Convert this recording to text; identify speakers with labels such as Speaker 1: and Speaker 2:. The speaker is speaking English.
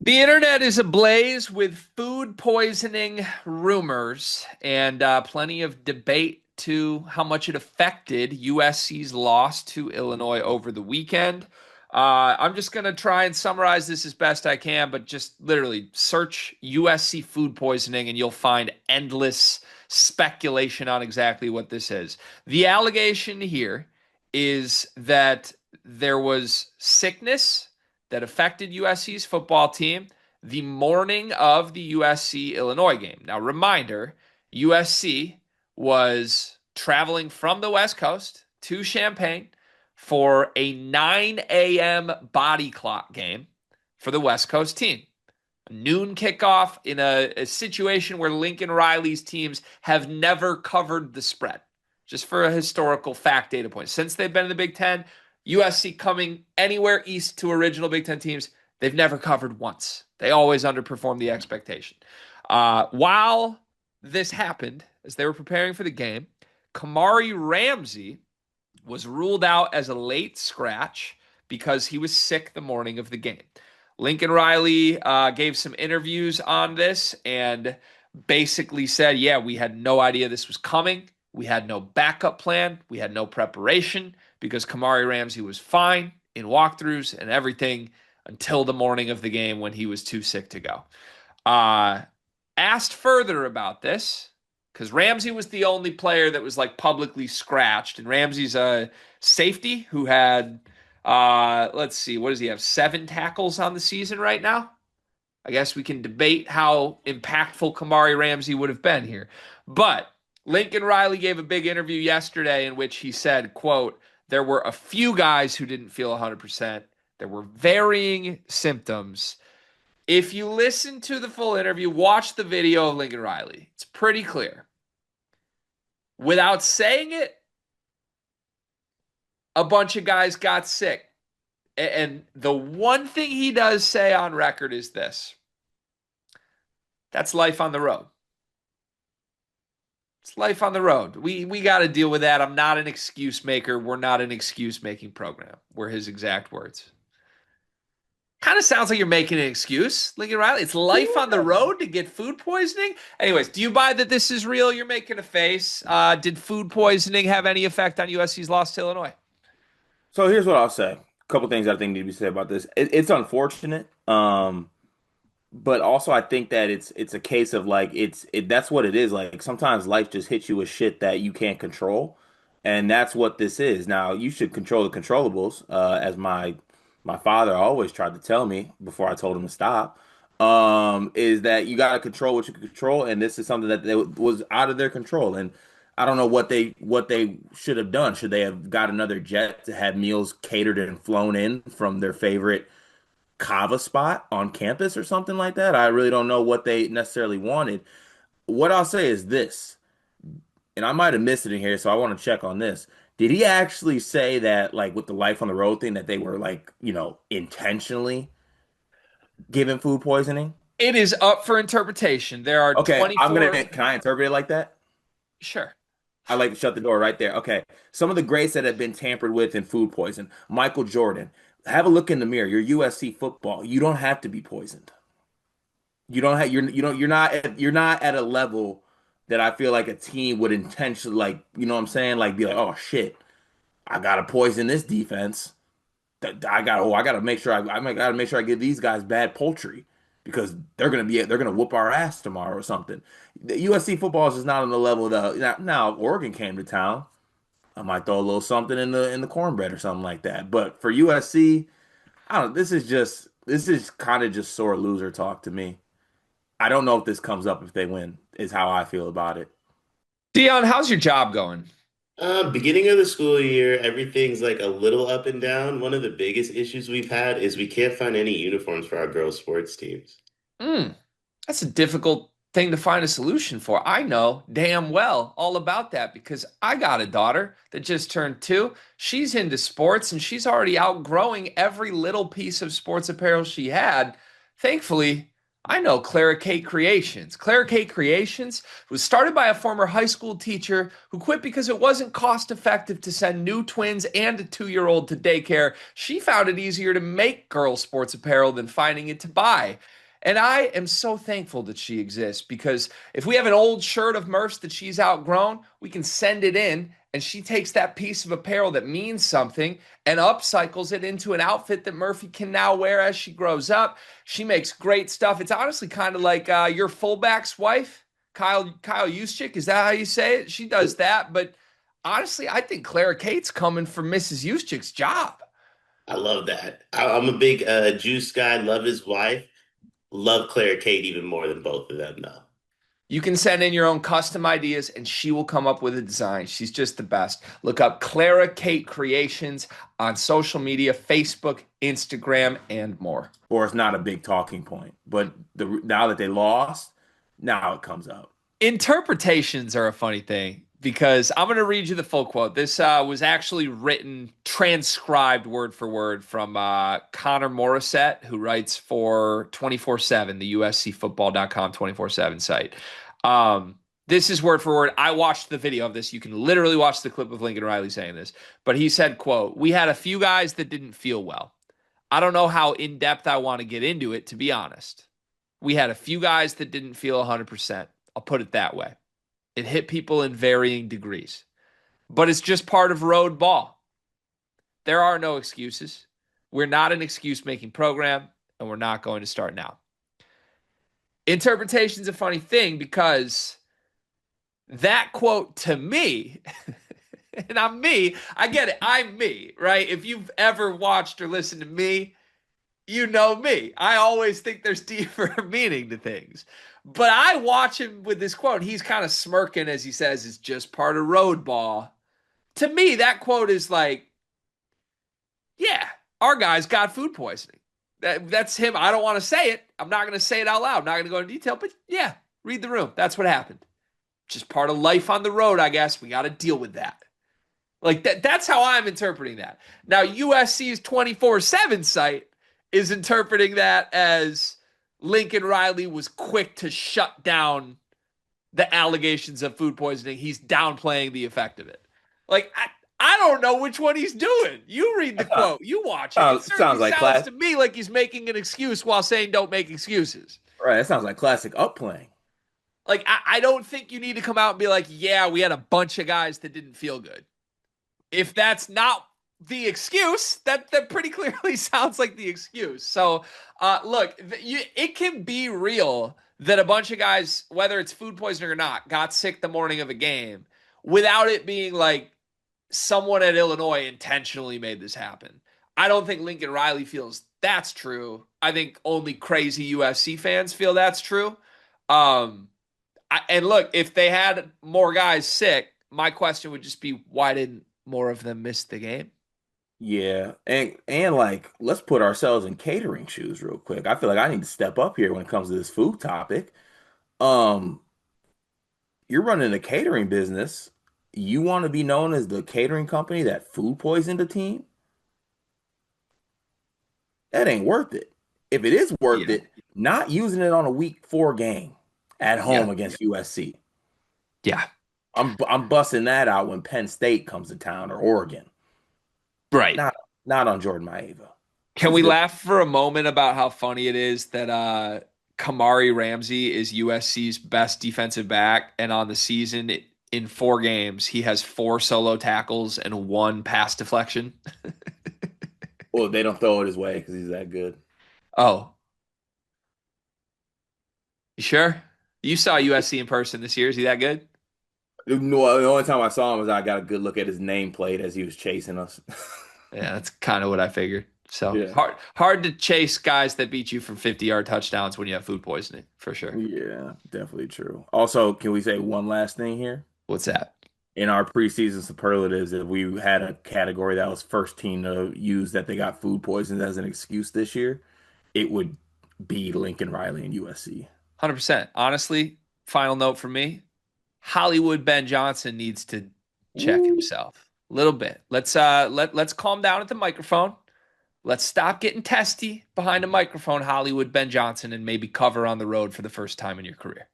Speaker 1: The internet is ablaze with food poisoning rumors and plenty of debate to how much it affected USC's loss to Illinois over the weekend. I'm just going to try and summarize this as best I can, but just literally search USC food poisoning and you'll find endless speculation on exactly what this is. The allegation here is that there was sickness that affected USC's football team the morning of the USC Illinois game. Now, reminder, USC was traveling from the West Coast to Champaign for a 9 a.m. body clock game for the West Coast team. A noon kickoff in a situation where Lincoln Riley's teams have never covered the spread. Just for a historical fact data point. Since they've been in the Big Ten, USC coming anywhere east to original Big Ten teams, they've never covered once. They always underperform the expectation. While this happened, as they were preparing for the game, Kamari Ramsey was ruled out as a late scratch because he was sick the morning of the game. Lincoln Riley gave some interviews on this and basically said, yeah, we had no idea this was coming. We had no backup plan. We had no preparation because Kamari Ramsey was fine in walkthroughs and everything until the morning of the game when he was too sick to go. Asked further about this because Ramsey was the only player that was like publicly scratched, and Ramsey's a safety who had, let's see, what does he have? 7 tackles on the season right now. I guess we can debate how impactful Kamari Ramsey would have been here, but Lincoln Riley gave a big interview yesterday in which he said, quote, there were a few guys who didn't feel 100%. There were varying symptoms. If you listen to the full interview, watch the video of Lincoln Riley. It's pretty clear. Without saying it, a bunch of guys got sick. And the one thing he does say on record is this. That's life on the road. It's life on the road. We got to deal with that. I'm not an excuse maker. We're not an excuse making program, were his exact words. Kind of sounds like you're making an excuse, Lincoln Riley. It's life on the road to get food poisoning. Anyways, do you buy that this is real? You're making a face. Did food poisoning have any effect on USC's loss to Illinois?
Speaker 2: So here's what I'll say. A couple things I think need to be said about this. It's unfortunate, but also I think that it's a case of like that's what it is. Like sometimes life just hits you with shit that you can't control, and that's what this is. Now you should control the controllables, as my father always tried to tell me before I told him to stop. Is that you got to control what you can control, and this is something that was out of their control. And I don't know what they should have done. Should they have got another jet to have meals catered and flown in from their favorite kava spot on campus or something like that? I really don't know what they necessarily wanted. What I'll say is this, and I might have missed it in here, so I want to check on this. Did he actually say that, like, with the life on the road thing, that they were like, intentionally giving food poisoning?
Speaker 1: It is up for interpretation. There are
Speaker 2: Okay,
Speaker 1: 24.
Speaker 2: can I interpret it like that?
Speaker 1: Sure.
Speaker 2: I like to shut the door right there. Okay. Some of the greats that have been tampered with in food poison. Michael Jordan. Have a look in the mirror. You're USC football. You don't have to be poisoned. You don't have you're not at a level that I feel like a team would intentionally, like, you know what I'm saying? Like, be like, oh shit, I gotta poison this defense. I gotta make sure I gotta make sure I give these guys bad poultry because they're gonna whoop our ass tomorrow or something. The USC football is just not on the level that now if Oregon came to town, I might throw a little something in the cornbread or something like that. But for USC, I don't. This is kind of just sore loser talk to me. I don't know if this comes up if they win, is how I feel about it.
Speaker 1: Dion, how's your job going?
Speaker 3: Beginning of the school year, everything's like a little up and down. One of the biggest issues we've had is we can't find any uniforms for our girls' sports teams.
Speaker 1: Mm, that's a difficult thing to find a solution for. I know damn well all about that because I got a daughter that just turned 2. She's into sports and she's already outgrowing every little piece of sports apparel she had. Thankfully, I know Clara Cake Creations. Clara Cake Creations was started by a former high school teacher who quit because it wasn't cost effective to send new twins and a 2 year old to daycare. She found it easier to make girls' sports apparel than finding it to buy. And I am so thankful that she exists because if we have an old shirt of Murph's that she's outgrown, we can send it in and she takes that piece of apparel that means something and upcycles it into an outfit that Murphy can now wear as she grows up. She makes great stuff. It's honestly kind of like your fullback's wife, Kyle Juszczyk. Is that how you say it? She does that. But honestly, I think Clara Kate's coming for Mrs. Juszczyk's job.
Speaker 3: I love that. I'm a big Juice guy. Love his wife. Love Claire Kate even more than both of them, though.
Speaker 1: You can send in your own custom ideas and she will come up with a design. She's just the best. Look up Clara Kate Creations on social media, Facebook, Instagram, and more.
Speaker 2: Or it's not a big talking point. But now that they lost, now it comes up.
Speaker 1: Interpretations are a funny thing because I'm going to read you the full quote. This was actually written, transcribed word for word from Connor Morissette, who writes for 24/7, the USCFootball.com 24/7 site. This is word for word. I watched the video of this. You can literally watch the clip of Lincoln Riley saying this. But he said, quote, "We had a few guys that didn't feel well. I don't know how in depth I want to get into it, to be honest. We had a few guys that didn't feel 100%. I'll put it that way. It hit people in varying degrees. But it's just part of road ball. There are no excuses. We're not an excuse-making program, and we're not going to start now." Interpretation's a funny thing because that quote to me, and I'm me, I get it, I'm me, right? If you've ever watched or listened to me, you know me. I always think there's deeper meaning to things. But I watch him with this quote. He's kind of smirking as he says, "It's just part of road ball." To me, that quote is like, yeah, our guy's got food poisoning. That's him. I don't want to say it. I'm not going to say it out loud. I'm not going to go into detail. But yeah, read the room. That's what happened. Just part of life on the road, I guess. We got to deal with that. Like that's how I'm interpreting that. Now, USC's 24/7 site is interpreting that as Lincoln Riley was quick to shut down the allegations of food poisoning. He's downplaying the effect of it. Like, I don't know which one he's doing. You read the quote. You watch it. It
Speaker 2: Sounds
Speaker 1: certainly
Speaker 2: like
Speaker 1: sounds to me like he's making an excuse while saying don't make excuses.
Speaker 2: Right. It sounds like classic upplaying.
Speaker 1: Like, I don't think you need to come out and be like, yeah, we had a bunch of guys that didn't feel good. If that's not the excuse, that pretty clearly sounds like the excuse. So, look, it can be real that a bunch of guys, whether it's food poisoning or not, got sick the morning of a game without it being like someone at Illinois intentionally made this happen. I don't think Lincoln Riley feels that's true. I think only crazy USC fans feel that's true. And look, if they had more guys sick, my question would just be, why didn't more of them miss the game?
Speaker 2: Yeah. And like let's put ourselves in catering shoes real quick. I feel like I need to step up here when it comes to this food topic. Um, you're running a catering business. You want to be known as the catering company that food poisoned a team? That ain't worth it. If it is worth
Speaker 1: Yeah.
Speaker 2: it, not using it on a week 4 game at home
Speaker 1: Yeah.
Speaker 2: against USC.
Speaker 1: Yeah.
Speaker 2: I'm busting that out when Penn State comes to town or Oregon.
Speaker 1: Right.
Speaker 2: Not on Jordan Maeva.
Speaker 1: Can we laugh for a moment about how funny it is that Kamari Ramsey is USC's best defensive back, and on the season in 4 games he has 4 solo tackles and 1 pass deflection?
Speaker 2: Well, they don't throw it his way because he's that good.
Speaker 1: Oh, you sure? You saw USC in person this year. Is he that good?
Speaker 2: No, the only time I saw him was I got a good look at his nameplate as he was chasing us.
Speaker 1: Yeah, that's kind of what I figured. So
Speaker 2: Yeah.
Speaker 1: hard to chase guys that beat you from 50-yard touchdowns when you have food poisoning, for sure.
Speaker 2: Yeah, definitely true. Also, can we say one last thing here?
Speaker 1: What's that?
Speaker 2: In our preseason superlatives, if we had a category that was first team to use that they got food poisoned as an excuse this year, it would be Lincoln Riley and USC.
Speaker 1: 100%. Honestly, final note for me, Hollywood Ben Johnson needs to check
Speaker 2: Ooh.
Speaker 1: himself a little bit. Let's calm down at the microphone. Let's stop getting testy behind a microphone, Hollywood Ben Johnson, and maybe cover on the road for the first time in your career.